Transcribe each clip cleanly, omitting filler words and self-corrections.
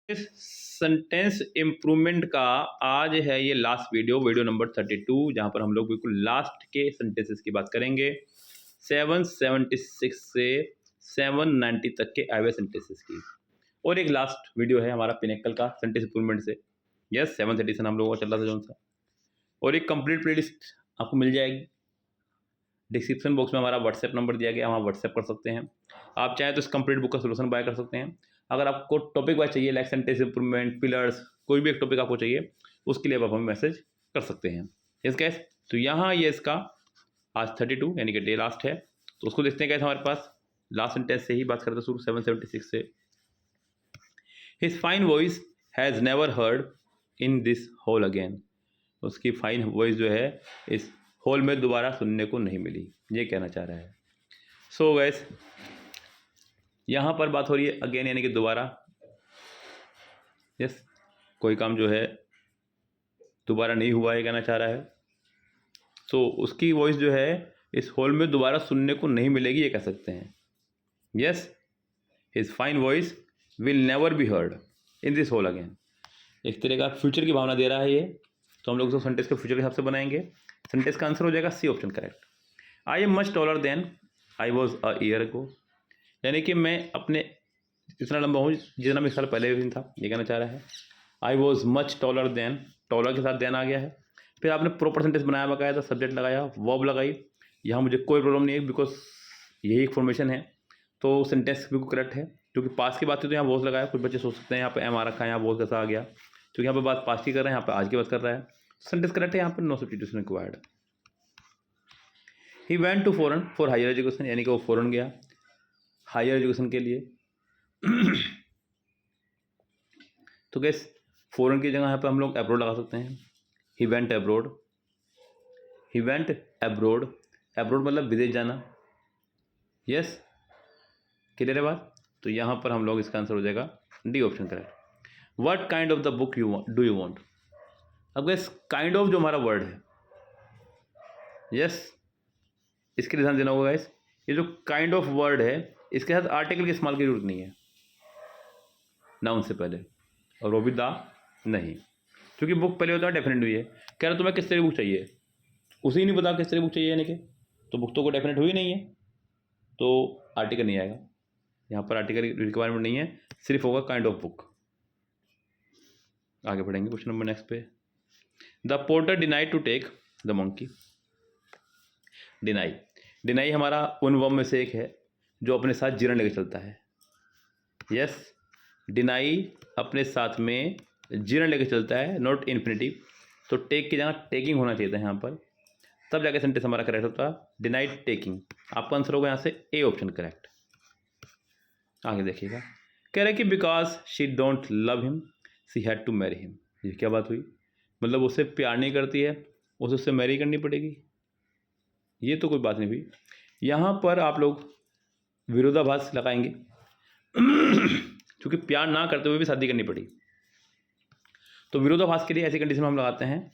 इस sentence improvement का आज है ये लास्ट वीडियो नंबर 32, जहाँ पर हम लोग बिल्कुल लास्ट के सेंटेंसेस की बात करेंगे 776 से 790 तक के आए हुए सेंटेंसेस की। और एक लास्ट वीडियो है हमारा पिनेकल का सेंटेंस इम्प्रूवमेंट से। यस, 737 हम लोगों का चल रहा था जो सा। और एक कंप्लीट प्लेलिस्ट आपको मिल जाएगी। डिस्क्रिप्शन बॉक्स में हमारा व्हाट्सएप नंबर दिया गया, वहाँ व्हाट्सएप कर सकते हैं। आप चाहें तो इस कंप्लीट बुक का सोल्यूशन बाय कर सकते हैं। अगर आपको टॉपिक वाइज चाहिए लाइक सेंटेंस इंप्रूवमेंट, पिलर्स, कोई भी एक टॉपिक आपको चाहिए, उसके लिए आप हमें मैसेज कर सकते हैं। यस गैस, तो यहाँ ये इसका आज 32 यानी कि डे लास्ट है, तो उसको देखते हैं कैसे। हमारे पास लास्ट सेंटेंस से ही बात करते हैं शुरू 776 से। His fine voice has never heard in this hall again. उसकी फाइन वॉइस जो है इस हॉल में दोबारा सुनने को नहीं मिली, ये कहना चाह रहा है। सो गैस, यहाँ पर बात हो रही है अगेन यानी कि दोबारा। यस, कोई काम जो है दोबारा नहीं हुआ है कहना चाह रहा है। तो उसकी वॉइस जो है इस हॉल में दोबारा सुनने को नहीं मिलेगी, ये कह सकते हैं। Yes, his fine voice will never be heard in this hall again. एक तरह का फ्यूचर की भावना दे रहा है ये, तो हम लोग उसको सेंटेंस के फ्यूचर के हिसाब से बनाएंगे। सेंटेंस का आंसर हो जाएगा C option correct. I am much taller than I was a year ago. यानी कि मैं अपने इतना लंबा हूँ जितना मैं साल पहले भी था, ये कहना चाह रहा है। I was much taller then, taller के साथ देन आ गया है। फिर आपने प्रॉपर सेंटेंस बनाया, बकाया था, सब्जेक्ट लगाया, वर्ब लगाई। यहाँ मुझे कोई प्रॉब्लम नहीं है बिकॉज यही एक फॉर्मेशन है, तो सेंटेंस बिल्कुल करेक्ट है। क्योंकि पास की बात थी तो यहाँ वॉज लगाया। कुछ बच्चे सोच सकते हैं यहाँ पे एम आ रखा है, यहाँ वॉज कैसा आ गया, क्योंकि यहाँ पे बात पास की कर रहे हैं, यहाँ पे आज की बात कर रहा है। सेंटेंस करेक्ट है, यहाँ पर no substitution required. He went to foreign for higher education, यानी कि वो फॉरेन गया हायर एजुकेशन के लिए। तो गैस, फॉरेन की जगह यहाँ पे हम लोग अब्रोड लगा सकते हैं। He went abroad, he went abroad, abroad मतलब विदेश जाना। यस, क्लियर है बात। तो यहाँ पर हम लोग इसका आंसर हो जाएगा D option correct. What kind of the book do you want. अब गैस, काइंड ऑफ जो हमारा वर्ड है, यस, इसके लिए ध्यान देना होगा गैस। ये जो काइंड ऑफ वर्ड है, इसके साथ आर्टिकल के इस्तेमाल की जरूरत नहीं है नाउन से पहले, और वो भी दा नहीं, क्योंकि बुक पहले होता है डेफिनेट हुई है। कह रहा तुम्हें किस तरह की बुक चाहिए, उसे ही नहीं पता किस तरह की बुक चाहिए, यानी कि तो बुक तो को डेफिनेट हुई नहीं है, तो आर्टिकल नहीं आएगा। यहाँ पर आर्टिकल रिक्वायरमेंट नहीं है, सिर्फ होगा काइंड ऑफ बुक। आगे बढ़ेंगे क्वेश्चन नंबर नेक्स्ट पे। The porter denied to take the monkey. Deny, deny हमारा उन वर्ब में से एक है जो अपने साथ जीरण लेकर चलता है। यस, डिनाई अपने साथ में जीरण लेकर चलता है, नॉट इन्फिनिटिव। तो टेक की जगह टेकिंग होना चाहिए था यहाँ पर, तब जाके सेंटेंस हमारा करेक्ट होता। डिनाइड टेकिंग, आपका आंसर होगा यहाँ से ए ऑप्शन करेक्ट। आगे देखिएगा, कह रहे हैं कि because she don't love him she had to marry him. ये क्या बात हुई, मतलब उससे प्यार नहीं करती है, उसे उससे मैरी करनी पड़ेगी, ये तो कोई बात नहीं हुई। यहाँ पर आप लोग विरोधाभास लगाएंगे क्योंकि प्यार ना करते हुए भी शादी करनी पड़ी। तो विरोधाभास के लिए ऐसी कंडीशन में हम लगाते हैं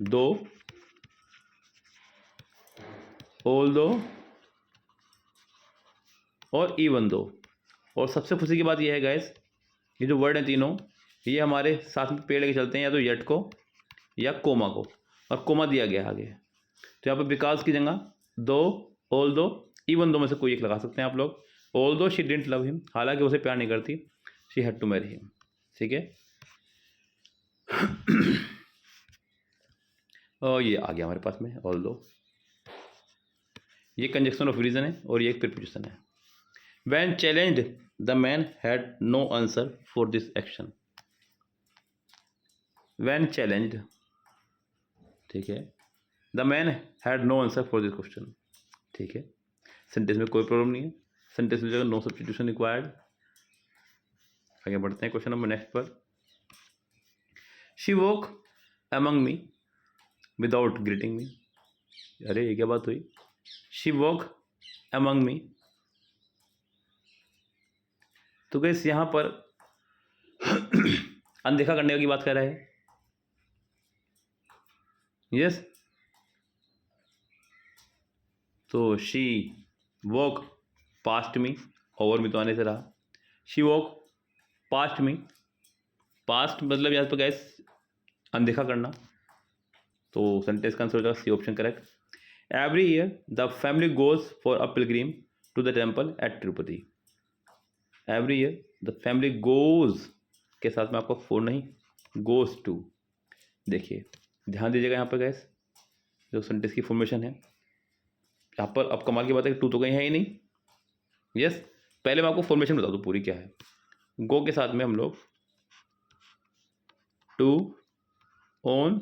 दो, ऑल दो और इवन दो। और सबसे खुशी की बात यह है गैस, ये जो वर्ड हैं तीनों, ये हमारे साथ में पेड़ लेके चलते हैं, या तो यट को या कोमा को, और कोमा दिया गया है आगे। तो यहाँ पर बिकॉज की जगह दो, ऑल दो, इवन दो में से कोई एक लगा सकते हैं आप लोग। ऑल दो शी डिडंट लव हिम, हालांकि उसे प्यार नहीं करती, she had to marry him. ठीक है, और ये आ गया हमारे पास में ऑल दो। ये कंजक्शन ऑफ रीजन है और ये एक प्रीपोजिशन है। When challenged, the man had no answer for this action. When challenged, ठीक है, the man had no answer for this question. ठीक है, सेंटेंस में कोई प्रॉब्लम नहीं है, सेंटेंस में जगह नो सब्स्टिट्यूशन रिक्वायर्ड। आगे बढ़ते हैं क्वेश्चन नंबर नेक्स्ट पर। She walk among me without greeting me. अरे ये क्या बात हुई, She walk among me। तो गैस यहाँ पर अनदेखा करने की बात कर रहा है। यस, तो she walk past me, over me तो आने से रहा, she walk past me past मतलब यहाँ पर गैस अनदेखा करना, तो सेंटेंस का आंसर हो जाएगा C option correct. Every year the family goes for a pilgrim to the temple at Tirupati. Every year the family goes के साथ में आपको फोर नहीं, गोज टू। देखिए ध्यान दीजिएगा यहाँ पर गैस जो सेंटेंस की फॉर्मेशन है यहाँ पर। अब कमाल की बात है कि टू तो कहीं है ही नहीं। यस, पहले मैं आपको फॉर्मेशन बता दूँ पूरी क्या है। गो के साथ में हम लोग टू, ऑन,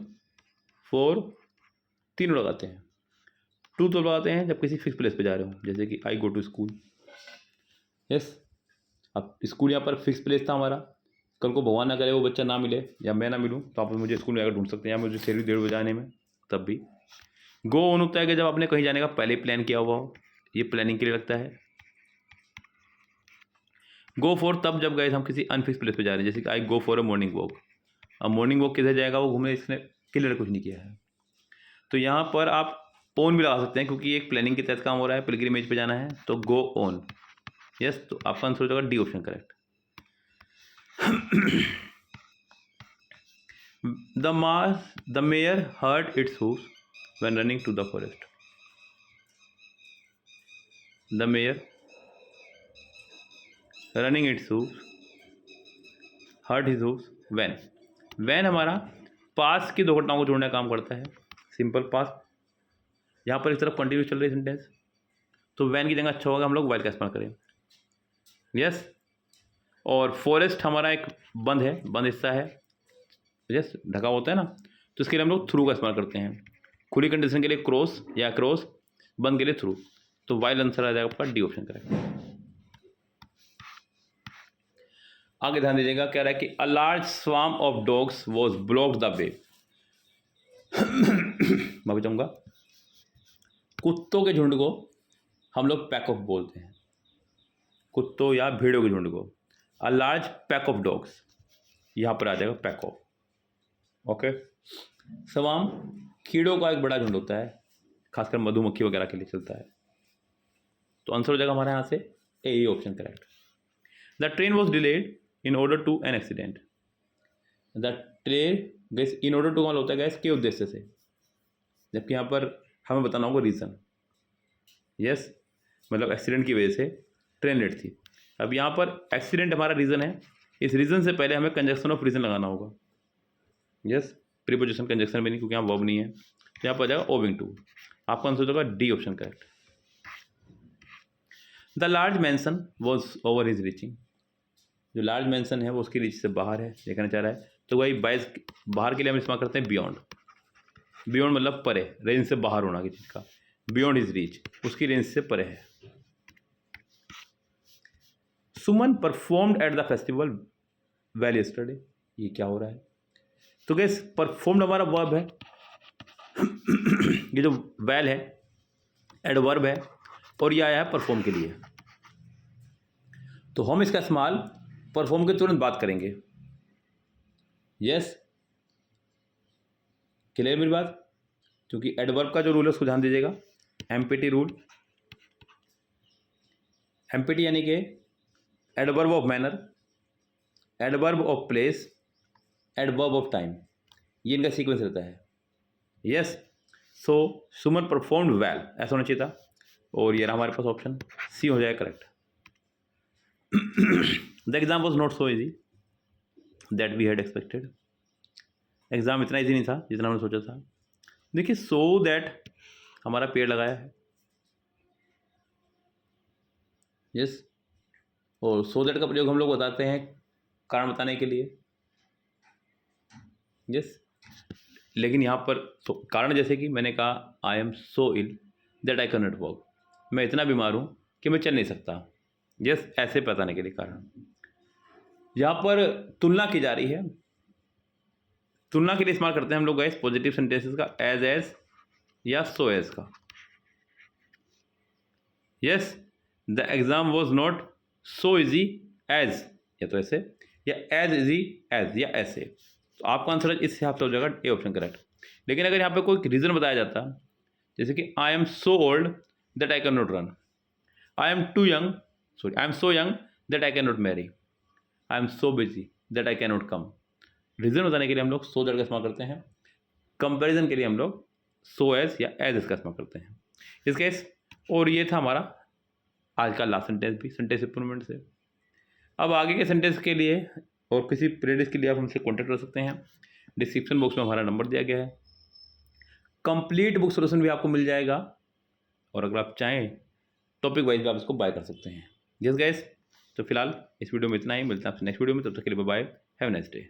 फोर तीनों लगाते हैं। टू तो लगाते हैं जब किसी फिक्स प्लेस पे जा रहे हो, जैसे कि I go to school. Yes, अब स्कूल यहाँ पर फिक्स प्लेस था हमारा। कल को भगवान ना करे वो बच्चा ना मिले या मैं ना मिलूँ तो आप मुझे स्कूल में आकर ढूंढ सकते हैं, या मुझे शेरी 1:30 बजे आने में तब भी। गो ऑन होता है कि जब आपने कहीं जाने का पहले प्लान किया हुआ हो, ये प्लानिंग के लिए लगता है। गो फॉर तब जब गए हम किसी अनफिक्स प्लेस पे जा रहे हैं, जैसे कि I go for a morning walk. अब मॉर्निंग वॉक किधर जाएगा वो घूमने, इसने क्लियर कुछ नहीं किया है। तो यहाँ पर आप ऑन भी लगा सकते हैं क्योंकि एक प्लानिंग के तहत काम हो रहा है, पिलग्रिमेज पे जाना है, तो गो ऑन। यस, तो आपका आंसर हो जाएगा D option correct. The mare hurt its hooves when running to the forest. The mare running its hooves hurt his hooves when. When हमारा पास की दो घटनाओं को जोड़ने का काम करता है, सिंपल पास्ट। यहाँ पर इस तरफ कंटिन्यू चल रही है सेंटेंस, तो व्हेन की जगह अच्छा होगा हम लोग वाइल का इस्तेमाल करें। यस, और फॉरेस्ट हमारा एक बंद है, बंद हिस्सा है। यस, ढका होता है ना, तो इसके लिए हम लोग थ्रू का इस्तेमाल करते हैं। खुली कंडीशन के लिए क्रॉस या क्रॉस, बंद के लिए थ्रू। तो वाइल आंसर आ जाएगा आपका डी ऑप्शन करेक्ट। आगे ध्यान दीजिएगा, कह रहा है कि a large swarm of dogs was blocked the way. मैं बताऊंगा, कुत्तों के झुंड को हम लोग पैक ऑफ बोलते हैं, कुत्तों या भेड़ों के झुंड को। A large pack of dogs, यहाँ पर आ जाएगा पैक ऑफ। ओके, स्वार्म कीड़ों का एक बड़ा झुंड होता है, खासकर मधुमक्खी वगैरह के लिए चलता है। तो आंसर हो जाएगा हमारे यहाँ से A option correct. The train was delayed in order to an accident. The train guess in order to होता है गैस के उद्देश्य से, जबकि यहाँ पर हमें बताना होगा रीज़न। यस, मतलब एक्सीडेंट की वजह से ट्रेन लेट थी। अब यहाँ पर एक्सीडेंट हमारा रीज़न है, इस रीज़न से पहले हमें कंजक्शन ऑफ रीज़न लगाना होगा। यस, प्रीपोजिशन कंजक्शन भी नहीं क्योंकि यहाँ वर्ब नहीं है, तो यहाँ पर आ जाएगा ओविंग टू। आपका आंसर होगा D option correct. The large mansion was over his reaching. जो लार्ज मैंसन है वो उसकी रीच से बाहर है, देखना चाह रहा है, तो वही बाइस बाहर के लिए हम इस्तेमाल करते हैं बियॉन्ड। बियॉन्ड मतलब परे, रेंज से बाहर होना किसी चीज़ का। बियॉन्ड हिज रीच, उसकी रेंज से परे है। Suman performed at the festival well yesterday. ये क्या हो रहा है? तो गैस परफॉर्म्ड हमारा वर्ब है, ये जो वेल है एडवर्ब है, और ये आया है परफॉर्म के लिए। तो हम इसका इस्तेमाल परफॉर्म के तुरंत बात करेंगे। यस, क्लियर मेरी बात? क्योंकि एडवर्ब का जो रूल है उसको ध्यान दीजिएगा, एमपीटी रूल। एमपीटी यानी कि adverb of manner, adverb of place, adverb of time, ये इनका सीक्वेंस रहता है। यस, सो सुमन परफॉर्म्ड वेल ऐसा होना चाहिए था, और ये रहा हमारे पास ऑप्शन सी हो जाएगा correct. The exam was not so easy that we had expected. Exam इतना इजी नहीं था जितना हमने सोचा था। देखिए, सो दैट हमारा पेड़ लगाया है। यस, और सो दैट का प्रयोग हम लोग बताते हैं कारण बताने के लिए। यस, लेकिन यहाँ पर कारण जैसे कि मैंने कहा I am so ill that I can not walk, मैं इतना बीमार हूँ कि मैं चल नहीं सकता। यस, ऐसे बताने के लिए कारण। यहाँ पर तुलना की जा रही है, तुलना के लिए इस्तेमाल करते हैं हम लोग गाइस पॉजिटिव सेंटेंसेस का, एज या सो एज का। Yes, the exam was not so easy as, या तो ऐसे, या एज इजी एज, या ऐसे। तो आपका आंसर इस हिसाब से हो जाएगा ए ऑप्शन करेक्ट। लेकिन अगर यहाँ पे कोई रीज़न बताया जाता, जैसे कि I am so old that I can not run, I am too young, sorry I am so young that I can not marry, I am so busy that I can not come, reason बताने के लिए हम लोग so that का इस्तेमाल करते हैं। Comparison के लिए हम लोग सो एज या एज इसका इस्तेमाल करते हैं। इस केस और ये था हमारा आज का लास्ट सेंटेंस भी सेंटेंस इंप्रूवमेंट से। अब आगे के सेंटेंस के लिए और किसी प्रेडिस के लिए आप हमसे कॉन्टैक्ट कर सकते हैं। डिस्क्रिप्शन बॉक्स में हमारा नंबर दिया गया है। कंप्लीट बुक सोल्यूशन भी आपको मिल जाएगा और अगर आप चाहें टॉपिक वाइज भी आप इसको बाय कर सकते हैं। यस गाइस, तो फिलहाल इस वीडियो में इतना ही। मिलते हैं आपसे नेक्स्ट वीडियो में, तब तक के लिए bye bye, have a nice day.